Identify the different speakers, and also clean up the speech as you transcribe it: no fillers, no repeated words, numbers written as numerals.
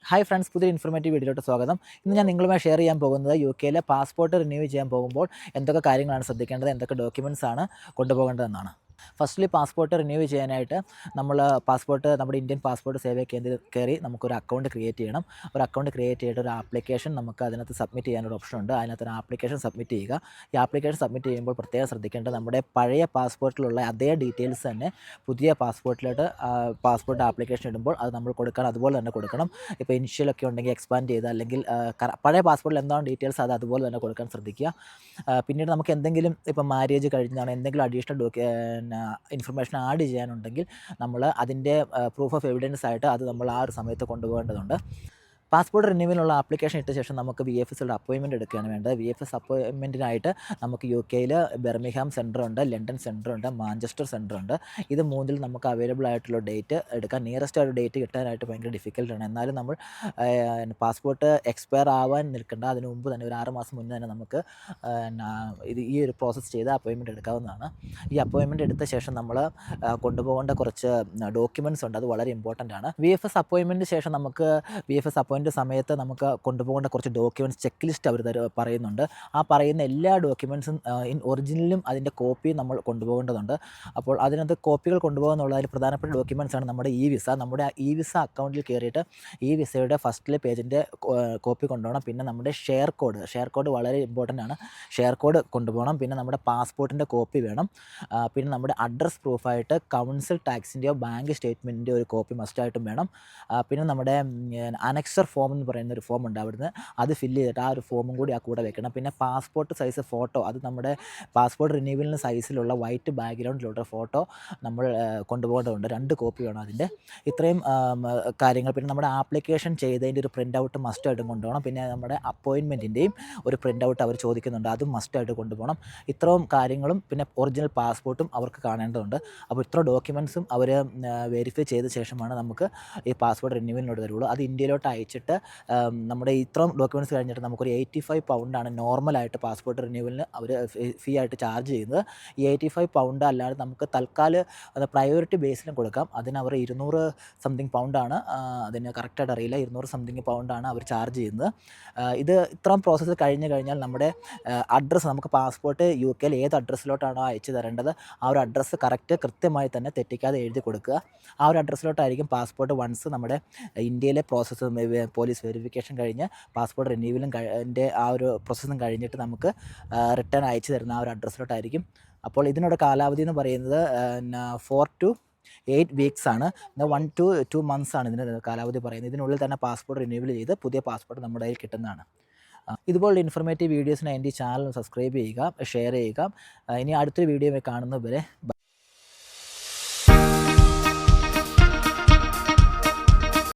Speaker 1: Hi friends, പുതിയ informative വീഡിയോയിലോട്ട് സ്വാഗതം. ഇന്ന് ഞാൻ നിങ്ങളുമായി ഷെയർ ചെയ്യാൻ പോകുന്നത് യുകെയിലെ പാസ്പോർട്ട് റിന്യൂ ചെയ്യാൻ പോകുമ്പോൾ എന്തൊക്കെ കാര്യങ്ങളാണ് ശ്രദ്ധിക്കേണ്ടത്, എന്തൊക്കെ ഡോക്യുമെൻറ്റ്സ് ആണ് കൊണ്ടുപോകേണ്ടതെന്നാണ്. ഫസ്റ്റ്ലി പാസ്പോർട്ട് റിന്യൂ ചെയ്യാനായിട്ട് നമ്മുടെ ഇന്ത്യൻ പാസ്പോർട്ട് സേവാ കേന്ദ്രത്തിൽ കയറി നമുക്കൊരു അക്കൗണ്ട് ക്രിയേറ്റ് ചെയ്യണം. ഒരു അക്കൗണ്ട് ക്രിയേറ്റ് ചെയ്തിട്ട് ഒരു ആപ്ലിക്കേഷൻ നമുക്ക് അതിനകത്ത് സബ്മിറ്റ് ചെയ്യാനൊരു ഓപ്ഷൻ ഉണ്ട്. അതിനകത്ത് ഒരു ആപ്ലിക്കേഷൻ സബ്മിറ്റ് ചെയ്യുക. ഈ ആപ്ലിക്കേഷൻ സബ്മിറ്റ് ചെയ്യുമ്പോൾ പ്രത്യേകം ശ്രദ്ധിക്കേണ്ടത് നമ്മുടെ പഴയ പാസ്പോർട്ടിലുള്ള അതേ ഡീറ്റെയിൽസ് തന്നെ പുതിയ പാസ്പോർട്ട് ആപ്ലിക്കേഷൻ ഇടുമ്പോൾ അത് നമ്മൾ കൊടുക്കണം, അതുപോലെ തന്നെ കൊടുക്കണം. ഇപ്പോൾ ഇനിഷ്യലൊക്കെ ഉണ്ടെങ്കിൽ എക്സ്പാൻഡ് ചെയ്ത്, അല്ലെങ്കിൽ പഴയ പാസ്പോർട്ടിൽ എന്താണ് ഡീറ്റെയിൽസ് അത് അതുപോലെ തന്നെ കൊടുക്കാൻ ശ്രദ്ധിക്കുക. പിന്നീട് നമുക്ക് എന്തെങ്കിലും ഇപ്പോൾ മാരേജ് കഴിഞ്ഞാണ് എന്തെങ്കിലും അഡീഷണൽ ഇൻഫർമേഷൻ ആഡ് ചെയ്യാനുണ്ടെങ്കിൽ നമ്മൾ അതിൻ്റെ പ്രൂഫ് ഓഫ് എവിഡൻസ് ആയിട്ട് അത് നമ്മൾ ആ ഒരു സമയത്ത് കൊണ്ടുപോകേണ്ടതുണ്ട്. പാസ്പോർട്ട് റിന്യൂവലിനുള്ള ആപ്ലിക്കേഷൻ ഇട്ട ശേഷം നമുക്ക് VFSയുടെ അപ്പോയിൻമെൻറ്റ് എടുക്കുകയാണ് വേണ്ടത്. VFS അപ്പോയിൻമെൻറ്റിനായിട്ട് നമുക്ക് UK ബെർമിംഗ്ഹാം സെൻറ്ററുണ്ട്, ലണ്ടൻ സെൻറ്ററുണ്ട്, മാഞ്ചസ്റ്റർ സെൻറ്ററുണ്ട്. ഇത് മൂന്നിൽ നമുക്ക് അവൈലബിൾ ആയിട്ടുള്ള ഡേറ്റ് എടുക്കാൻ, നിയറസ്റ്റ് ആയിട്ട് ഡേറ്റ് കിട്ടാനായിട്ട് ഭയങ്കര ഡിഫിക്കൽട്ടാണ്. എന്നാലും നമ്മൾ പാസ്പോർട്ട് എക്സ്പയർ ആവാൻ നിൽക്കേണ്ട, അതിന് മുമ്പ് തന്നെ ഒരു 6 മാസം മുന്നേ തന്നെ നമുക്ക് ഈ ഒരു പ്രോസസ്സ് ചെയ്ത് അപ്പോയിൻമെൻറ്റ് എടുക്കാവുന്നതാണ്. ഈ അപ്പോയിൻമെൻറ്റ് എടുത്ത ശേഷം നമ്മൾ കൊണ്ടുപോകേണ്ട കുറച്ച് ഡോക്യുമെൻറ്റ്സ് ഉണ്ട്, അത് വളരെ ഇമ്പോർട്ടൻ്റ് ആണ്. VFS അപ്പോയിൻമെൻറ്റിന് ശേഷം നമുക്ക് VFS അപ്പോയിൻമെൻറ്റ് സമയത്ത് നമുക്ക് കൊണ്ടുപോകേണ്ട കുറച്ച് ഡോക്യുമെൻറ്റ്സ് ചെക്ക് ലിസ്റ്റ് അവർ പറയുന്നുണ്ട്. ആ പറയുന്ന എല്ലാ ഡോക്യുമെൻറ്റ്സും ഇൻ ഒറിജിനലും അതിൻ്റെ കോപ്പിയും നമ്മൾ കൊണ്ടുപോകേണ്ടതുണ്ട്. അപ്പോൾ അതിനകത്ത് കോപ്പികൾ കൊണ്ടുപോകുന്നുള്ളതിൽ പ്രധാനപ്പെട്ട ഡോക്യുമെൻറ്റ്സ് ആണ് നമ്മുടെ വിസ. നമ്മുടെ വിസ അക്കൗണ്ടിൽ കയറിയിട്ട് വിസയുടെ ഫസ്റ്റിലെ പേജിൻ്റെ കോപ്പി കൊണ്ടുപോകണം. പിന്നെ നമ്മുടെ ഷെയർ കോഡ് വളരെ ഇമ്പോർട്ടൻ്റ് ആണ്. ഷെയർ കോഡ് കൊണ്ടുപോകണം. പിന്നെ നമ്മുടെ പാസ്പോർട്ടിൻ്റെ കോപ്പി വേണം. പിന്നെ നമ്മുടെ അഡ്രസ് പ്രൂഫായിട്ട് കൗൺസിൽ ടാക്സിൻ്റെയോ ബാങ്ക് സ്റ്റേറ്റ്മെൻറ്റിൻ്റെയോ ഒരു കോപ്പി മസ്റ്റായിട്ടും വേണം. പിന്നെ നമ്മുടെ അനക്സർ ഫോം എന്ന് പറയുന്ന ഒരു ഫോം ഉണ്ട്, അവിടുന്ന് അത് ഫില്ല് ചെയ്തിട്ട് ആ ഒരു ഫോമും കൂടി ആ കൂടെ വെക്കണം. പിന്നെ പാസ്പോർട്ട് സൈസ് ഫോട്ടോ, അത് നമ്മുടെ പാസ്പോർട്ട് റിന്യൂവലിന് സൈസിലുള്ള വൈറ്റ് ബാക്ക്ഗ്രൗണ്ടിലുള്ള ഫോട്ടോ നമ്മൾ കൊണ്ടുപോകേണ്ടതുണ്ട്. 2 കോപ്പി വേണം അതിൻ്റെ. ഇത്രയും കാര്യങ്ങൾ. പിന്നെ നമ്മുടെ ആപ്ലിക്കേഷൻ ചെയ്തതിൻ്റെ ഒരു പ്രിൻ്റ് ഔട്ട് മസ്റ്റായിട്ടും കൊണ്ടുപോകണം. പിന്നെ നമ്മുടെ അപ്പോയിൻമെൻറ്റിൻ്റെയും ഒരു പ്രിൻ്റ് ഔട്ട് അവർ ചോദിക്കുന്നുണ്ട്, അതും മസ്റ്റായിട്ട് കൊണ്ടുപോകണം. ഇത്രയും കാര്യങ്ങളും പിന്നെ ഒറിജിനൽ പാസ്പോർട്ടും അവർക്ക് കാണേണ്ടതുണ്ട്. അപ്പോൾ ഇത്ര ഡോക്യുമെൻറ്റ്സും അവർ വെരിഫൈ ചെയ്ത ശേഷമാണ് നമുക്ക് ഈ പാസ്പോർട്ട് റിന്യൂവലിനോട് വരുള്ളൂ. അത് ഇന്ത്യയിലോട്ട് അയച്ചിട്ട് നമ്മുടെ ഇത്രയും ഡോക്യുമെൻറ്റ്സ് കഴിഞ്ഞിട്ട് നമുക്കൊരു 85 പൗണ്ടാണ് നോർമലായിട്ട് പാസ്പോർട്ട് റിന്യൂവലിന് അവർ ഫീ ആയിട്ട് ചാർജ് ചെയ്യുന്നത്. ഈ 85 പൗണ്ട് അല്ലാതെ നമുക്ക് തൽക്കാലം അത് പ്രയോറിറ്റി ബേസിലും കൊടുക്കാം. അതിന് അവർ 200 സംതിങ് പൗണ്ടാണ്, അതിന് കറക്റ്റായിട്ട് അറിയില്ല, 200 സംതിങ് പൗണ്ടാണ് അവർ ചാർജ് ചെയ്യുന്നത്. ഇത് ഇത്രയും പ്രോസസ്സ് കഴിഞ്ഞാൽ നമ്മുടെ അഡ്രസ്സ്, നമുക്ക് പാസ്പോർട്ട് UK ഏത് അഡ്രസ്സിലോട്ടാണോ അയച്ചു തരേണ്ടത് ആ ഒരു അഡ്രസ്സ് കൃത്യമായി തന്നെ തെറ്റിക്കാതെ എഴുതി കൊടുക്കുക. ആ ഒരു അഡ്രസ്സിലോട്ടായിരിക്കും പാസ്പോർട്ട് വൺസ് നമ്മുടെ ഇന്ത്യയിലെ പ്രോസസ്സ് പോലീസ് വെരിഫിക്കേഷൻ കഴിഞ്ഞ് പാസ്പോർട്ട് റിന്യൂവലും ആ ഒരു പ്രോസസ്സും കഴിഞ്ഞിട്ട് നമുക്ക് റിട്ടേൺ അയച്ചു തരുന്ന ആ ഒരു അഡ്രസ്സിലോട്ടായിരിക്കും. അപ്പോൾ ഇതിനോട് കാലാവധി എന്ന് പറയുന്നത് 4 to 8 വീക്സ് ആണ്. 1 to 2 months ആണ് ഇതിന് കാലാവധി പറയുന്നത്. ഇതിനുള്ളിൽ തന്നെ പാസ്പോർട്ട് റിന്യൂവൽ ചെയ്ത് പുതിയ പാസ്പോർട്ട് നമ്മുടെ കയ്യിൽ കിട്ടുന്നതാണ്. ഇതുപോലുള്ള ഇൻഫോർമേറ്റീവ് വീഡിയോസിന് എൻ്റെ ഈ ചാനൽ സബ്സ്ക്രൈബ് ചെയ്യുക, ഷെയർ ചെയ്യുക. ഇനി അടുത്തൊരു വീഡിയോ കാണുന്നതുവരെ